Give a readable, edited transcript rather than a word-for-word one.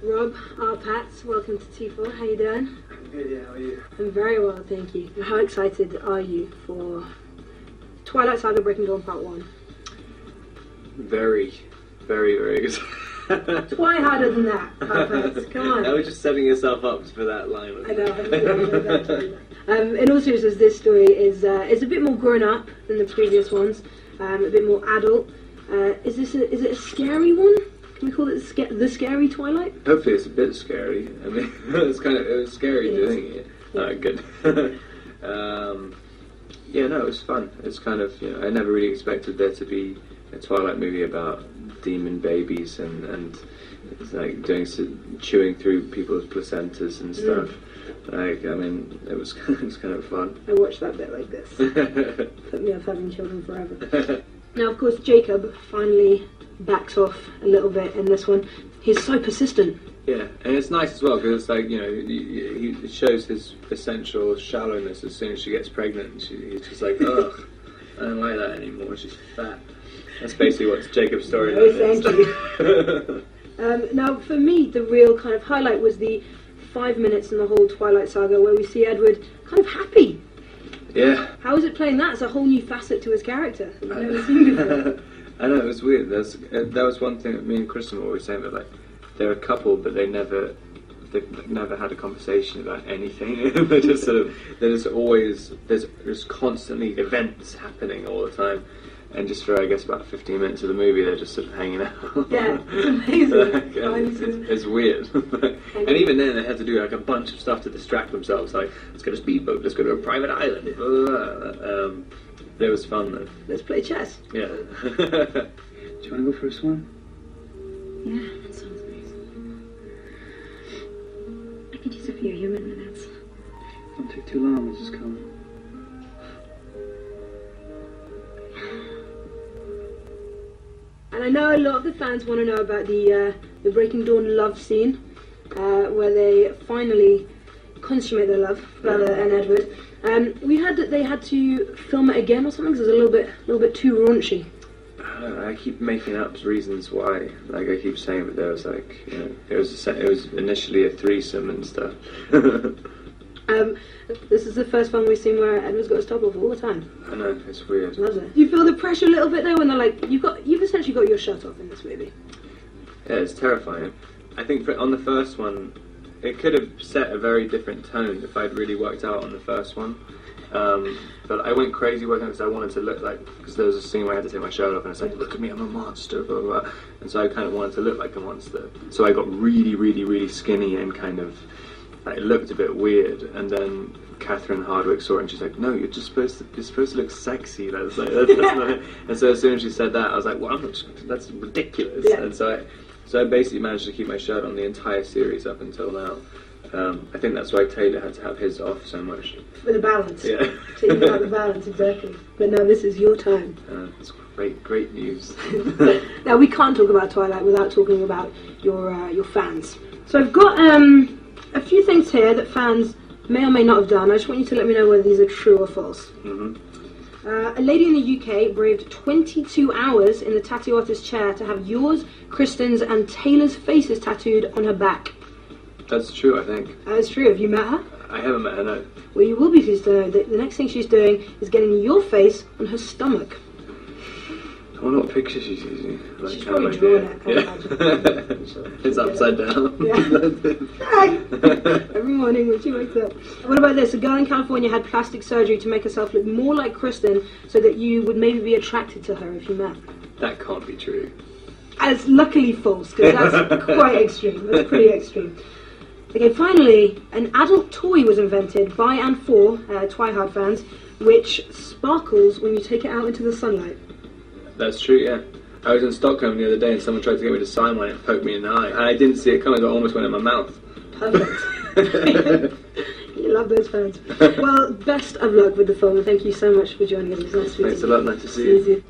Rob, our Pats, welcome to T4. How you doing? I'm good, yeah, how are you? I'm very well, thank you. How excited are you for Twilight Saga Breaking Dawn Part 1? Very, very excited. Try harder than that, our Pats. Come on. I was just setting yourself up for that line. I know. In all seriousness, this story is a bit more grown up than the previous ones, a bit more adult. Is it a scary one? Can we call it the scary Twilight? Hopefully it's a bit scary. I mean, it was scary doing it. Yeah. Good. Yeah, no, it was fun. It's kind of, I never really expected there to be a Twilight movie about demon babies and it's like chewing through people's placentas and stuff. Like, I mean, it was kind of fun. I watched that bit like this. Put me off having children forever. Now, of course, Jacob finally backs off a little bit in this one. He's so persistent. Yeah, and it's nice as well because it's like, he shows his essential shallowness as soon as she gets pregnant. He's just like, ugh, I don't like that anymore. She's fat. That's basically what Jacob's story is. Thank you. Now, for me, the real kind of highlight was the 5 minutes in the whole Twilight Saga where we see Edward kind of happy. Yeah. How is it playing that? It's a whole new facet to his character that we've never seen before. I know, it was weird. That was one thing that me and Kristen were always saying, that like they're a couple, but they've never had a conversation about anything. There's constantly events happening all the time. And just for, I guess, about 15 minutes of the movie, they're just sort of hanging out. Yeah, it's amazing. It's weird. And even then, they had to do like a bunch of stuff to distract themselves. Like, let's go to a speedboat, let's go to a private island. Blah, blah, blah. It was fun, though. Let's play chess. Yeah. Do you want to go for a swim? Yeah, that sounds nice. I could use a few human minutes. Don't take too long, Mrs. Cullen. And I know a lot of the fans want to know about the Breaking Dawn love scene, where they finally consummate their love, Bella and Edward. We heard that they had to film it again or something because it was a little bit too raunchy. I keep making up reasons why. Like I keep saying that there was like, it was initially a threesome and stuff. This is the first one we've seen where Edward's got his top off all the time. I know, it's weird. Loves it. Do you feel the pressure a little bit though when they're like, you've essentially got your shirt off in this movie? Yeah, it's terrifying. I think on the first one, it could have set a very different tone if I'd really worked out on the first one. But I went crazy working because I wanted to look like, because there was a scene where I had to take my shirt off and it's like, look at me, I'm a monster, blah, blah, blah. And so I kind of wanted to look like a monster. So I got really skinny and kind of, it looked a bit weird. And then Catherine Hardwicke saw it and she's like, no, you're supposed to look sexy. That's not it. And so as soon as she said that, I was like, well, that's ridiculous. Yeah. And so I basically managed to keep my shirt on the entire series up until now. I think that's why Taylor had to have his off so much. For the balance. Yeah. So you got the balance, exactly. But no, this is your time. It's great news. Now, we can't talk about Twilight without talking about your fans. So I've got a few things here that fans may or may not have done. I just want you to let me know whether these are true or false. Mm-hmm. A lady in the UK braved 22 hours in the tattoo artist's chair to have yours, Kristen's and Taylor's faces tattooed on her back. That's true, I think. That is true. Have you met her? I haven't met her, no. Well, you will be pleased to know that the next thing she's doing is getting your face on her stomach. I wonder what picture she's using. Like, She's probably drawn it, I yeah. It's upside down. Yeah. Every morning when she wakes up. What about this? A girl in California had plastic surgery to make herself look more like Kristen so that you would maybe be attracted to her if you met. That can't be true. It's luckily false, because that's quite extreme. That's pretty extreme. Okay, finally, an adult toy was invented by and for Twihard fans, which sparkles when you take it out into the sunlight. That's true, yeah. I was in Stockholm the other day and someone tried to get me to sign one and poke me in the eye. And I didn't see it coming, it almost went in my mouth. Perfect. You love those fans. Well, best of luck with the film, and thank you so much for joining us. It was nice to meet you. Thanks a lot, nice to see you.